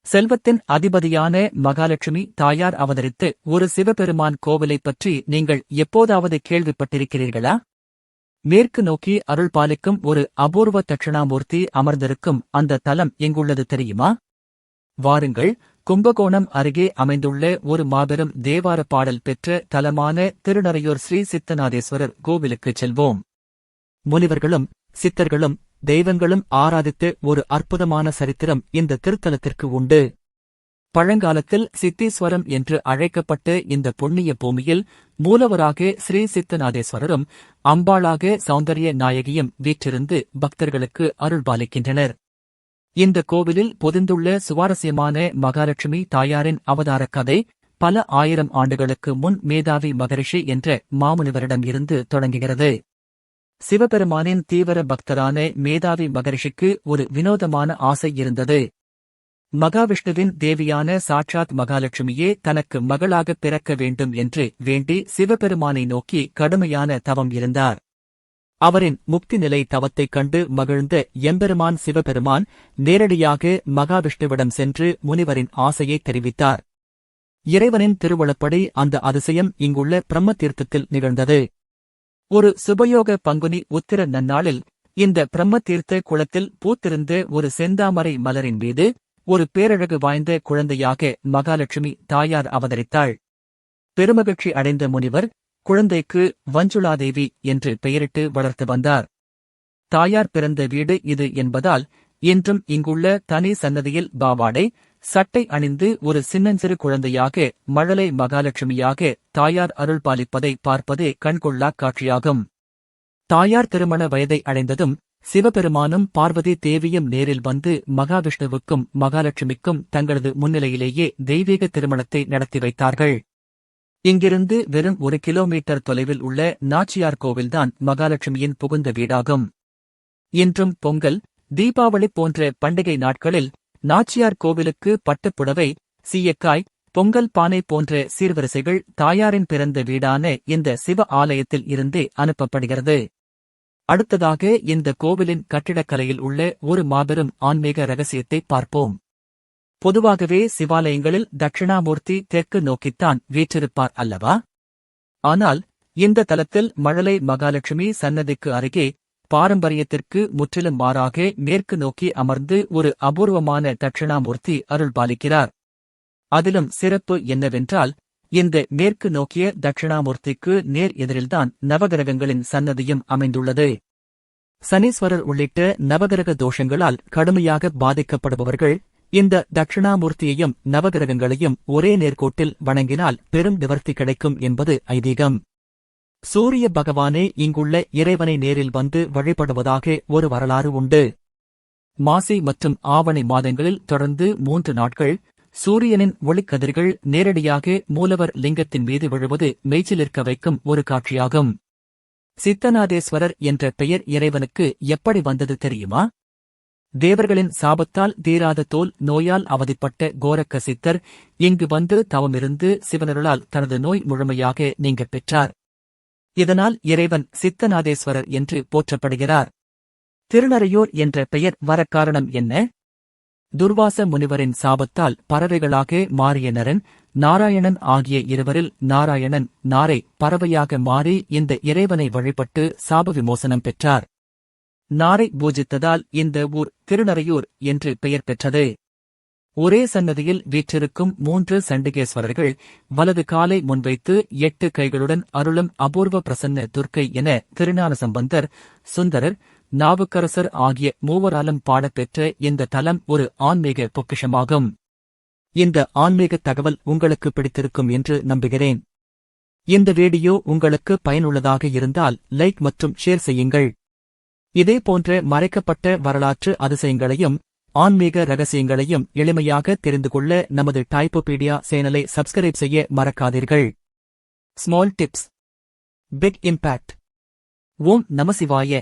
செல்வத்தின் அதிபதியான மகாலட்சுமி தாயார் அவதரித்து ஒரு சிவபெருமான் கோவிலைப் பற்றி நீங்கள் எப்போதாவது கேள்விப்பட்டிருக்கிறீர்களா? மேற்கு நோக்கி அருள் பாலிக்கும் ஒரு அபூர்வ தட்சிணாமூர்த்தி அமர்ந்திருக்கும் அந்த தலம் எங்குள்ளது தெரியுமா? வாருங்கள், கும்பகோணம் அருகே அமைந்துள்ள ஒரு மாபெரும் தேவார பாடல் பெற்ற தலமான திருநறையூர் ஸ்ரீ சித்தநாதேஸ்வரர் கோவிலுக்குச் செல்வோம். முனிவர்களும் சித்தர்களும் தெய்வங்களும் ஆராதித்த ஒரு அற்புதமான சரித்திரம் இந்த திருத்தலத்திற்கு உண்டு. பழங்காலத்தில் சித்தீஸ்வரம் என்று அழைக்கப்பட்ட இந்த புண்ணிய பூமியில் மூலவராக ஸ்ரீ சித்தநாதேஸ்வரரும் அம்பாளாக சௌந்தரிய நாயகியும் வீற்றிருந்து பக்தர்களுக்கு அருள்பாலிக்கின்றனர். இந்த கோவிலில் பொதிந்துள்ள சுவாரஸ்யமான மகாலட்சுமி தாயாரின் அவதார கதை பல ஆயிரம் ஆண்டுகளுக்கு முன் மேதாவி மகரிஷி என்ற மாமுனிவரிடம் இருந்து தொடங்குகிறது. சிவபெருமானின் தீவிர பக்தரான மேதாவி மகரிஷிக்கு ஒரு வினோதமான ஆசை இருந்தது. மகாவிஷ்ணுவின் தேவியான சாட்சாத் மகாலட்சுமியே தனக்கு மகளாகப் பிறக்க வேண்டும் என்று வேண்டி சிவபெருமானை நோக்கி கடுமையான தவம் இருந்தார். அவரின் முக்தி நிலை தவத்தைக் கண்டு மகிழ்ந்த எம்பெருமான் சிவபெருமான் நேரடியாக மகாவிஷ்ணுவிடம் சென்று முனிவரின் ஆசையை தெரிவித்தார். இறைவனின் திருவுளப்படி அந்த அதிசயம் இங்குள்ள பிரம்ம தீர்த்தத்தில் நிகழ்ந்தது. ஒரு சுபயோக பங்குனி உத்திர நன்னாளில் இந்த பிரம்ம தீர்த்த குளத்தில் பூத்திருந்த ஒரு செந்தாமரை மலரின் மீது ஒரு பேரழகு வாய்ந்த குழந்தையாக மகாலட்சுமி தாயார் அவதரித்தாள். பெருமகிழ்ச்சி அடைந்த முனிவர் குழந்தைக்கு வஞ்சுளாதேவி என்று பெயரிட்டு வளர்த்து வந்தார். தாயார் பிறந்த வீடு இது என்பதால் இன்றும் இங்குள்ள தனி சன்னதியில் பாவாடை சட்டை அணிந்து ஒரு சின்னஞ்சிறு குழந்தையாக மழலை மகாலட்சுமியாக தாயார் அருள் பாலிப்பதை பார்ப்பதே கண்கொள்ளாக் காட்சியாகும். தாயார் திருமண வயதை அடைந்ததும் சிவபெருமானும் பார்வதி தேவியும் நேரில் வந்து மகாவிஷ்ணுவுக்கும் மகாலட்சுமிக்கும் தங்களது முன்னிலையிலேயே தெய்வீக திருமணத்தை நடத்தி வைத்தார்கள். இங்கிருந்து வெறும் 1 கிலோமீட்டர் தொலைவில் உள்ள நாச்சியார் கோவில்தான் மகாலட்சுமியின் புகுந்த வீடாகும். இன்றும் பொங்கல், தீபாவளி போன்ற பண்டிகை நாட்களில் நாச்சியார் கோவிலுக்கு பட்டுப்புடவை, சீயக்காய், பொங்கல் பானை போன்ற சீர்வரிசைகள் தாயாரின் பிறந்த வீடான இந்த சிவ ஆலயத்தில் இருந்தே அனுப்பப்படுகிறது. அடுத்ததாக இந்த கோவிலின் கட்டிடக்கலையில் உள்ள ஒரு மாபெரும் ஆன்மீக ரகசியத்தை பார்ப்போம். பொதுவாகவே சிவாலயங்களில் தட்சிணாமூர்த்தி தெற்கு நோக்கித்தான் வீற்றிருப்பார் அல்லவா? ஆனால் இந்த தலத்தில் மழலை மகாலட்சுமி சன்னதிக்கு அருகே பாரம்பரியத்திற்கு முற்றிலும் மாறாக மேற்கு நோக்கி அமர்ந்து ஒரு அபூர்வமான தட்சிணாமூர்த்தி அருள்பாலிக்கிறார். அதிலும் சிறப்பு என்னவென்றால் இந்த மேற்கு நோக்கிய தட்சிணாமூர்த்திக்கு நேர் எதிரில்தான் நவகிரகங்களின் சன்னதியும் அமைந்துள்ளது. சனீஸ்வரர் உள்ளிட்ட நவகிரக தோஷங்களால் கடுமையாக பாதிக்கப்படுபவர்கள் இந்த தட்சிணாமூர்த்தியையும் நவகிரகங்களையும் ஒரே நேர்கோட்டில் வணங்கினால் பெரும் நிவர்த்தி கிடைக்கும் என்பது ஐதீகம். சூரிய பகவானே இங்குள்ள இறைவனை நேரில் வந்து வழிபடுவதாக ஒரு வரலாறு உண்டு. மாசி மற்றும் ஆவணி மாதங்களில் தொடர்ந்து 3 நாட்கள் சூரியனின் ஒளிக்கதிர்கள் நேரடியாக மூலவர் லிங்கத்தின் மீது விழுவது மெய்சிலிர்க்க வைக்கும் ஒரு காட்சியாகும். சித்தநாதேஸ்வரர் என்ற பெயர் இறைவனுக்கு எப்படி வந்தது தெரியுமா? தேவர்களின் சாபத்தால் தீராத தோல் நோயால் அவதிப்பட்ட கோரக்க சித்தர் இங்கு வந்து தவமிருந்து சிவனருளால் தனது நோய் முழுமையாக நீங்கப் பெற்றார். இதனால் இறைவன் சித்தநாதேஸ்வரர் என்று போற்றப்படுகிறார். திருநறையூர் என்ற பெயர் வரக்காரணம் என்ன? துர்வாச முனிவரின் சாபத்தால் பறவைகளாக மாறிய நரன், நாராயணன் ஆகிய இருவரில் நாராயணன் நாரை பறவையாக மாறி இந்த இறைவனை வழிபட்டு சாப விமோசனம் பெற்றார். நாரை பூஜித்ததால் இந்த ஊர் திருநறையூர் என்று பெயர் பெற்றது. ஒரே சன்னதியில் வீற்றிருக்கும் 3 சண்டிகேஸ்வரர்கள் வலது காலை முன்வைத்து 8 கைகளுடன் அருளும் அபூர்வ பிரசன்ன துர்க்கை என திருஞான சம்பந்தர், சுந்தரர், நாவுக்கரசர் ஆகிய மூவராலும் பாடப்பெற்ற இந்த தலம் ஒரு ஆன்மீக பொக்கிஷமாகும். இந்த ஆன்மீக தகவல் உங்களுக்கு பிடித்திருக்கும் என்று நம்புகிறேன். இந்த வீடியோ உங்களுக்கு பயனுள்ளதாக இருந்தால் லைக் மற்றும் ஷேர் செய்யுங்கள். இதேபோன்ற மறைக்கப்பட்ட வரலாற்று அதிசயங்களையும் ஆன்மீக ரகசியங்களையும் எளிமையாக தெரிந்து கொள்ள நமது டைப்போபீடியா சேனலை சப்ஸ்கிரைப் செய்ய மறக்காதீர்கள். Small tips, big impact. ஓம் நமசிவாய.